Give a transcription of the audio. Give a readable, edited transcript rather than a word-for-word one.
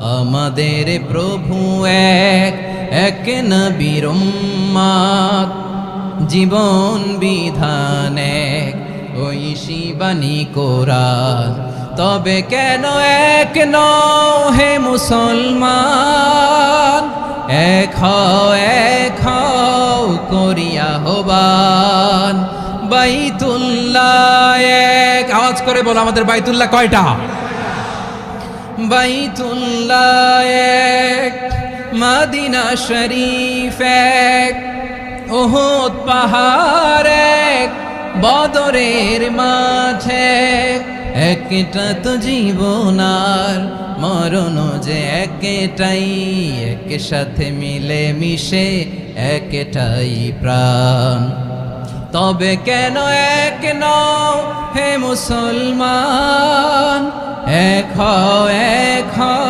আমাদের প্রভু এক, এক নবীর উম্মত, জীবন বিধান এক, ওই শিবানী কোরআন। তবে কেন এক নও হে মুসলমান, এক হও করিয়া আহ্বান। বাইতুল্লাহ এক, আওয়াজ করে বলো আমাদের বাইতুল্লাহ কয়টা? বাইতুল্লাহ এক, মদিনা শরীফ এক, উহুদ পাহাড় এক, বদরের মাঝে একটা তো জীবন আর মরণ যে একটাই, এক সাথে মিলে মিশে একটাই প্রাণ। তবে কেন এক নও হে মুসলমান, এক হও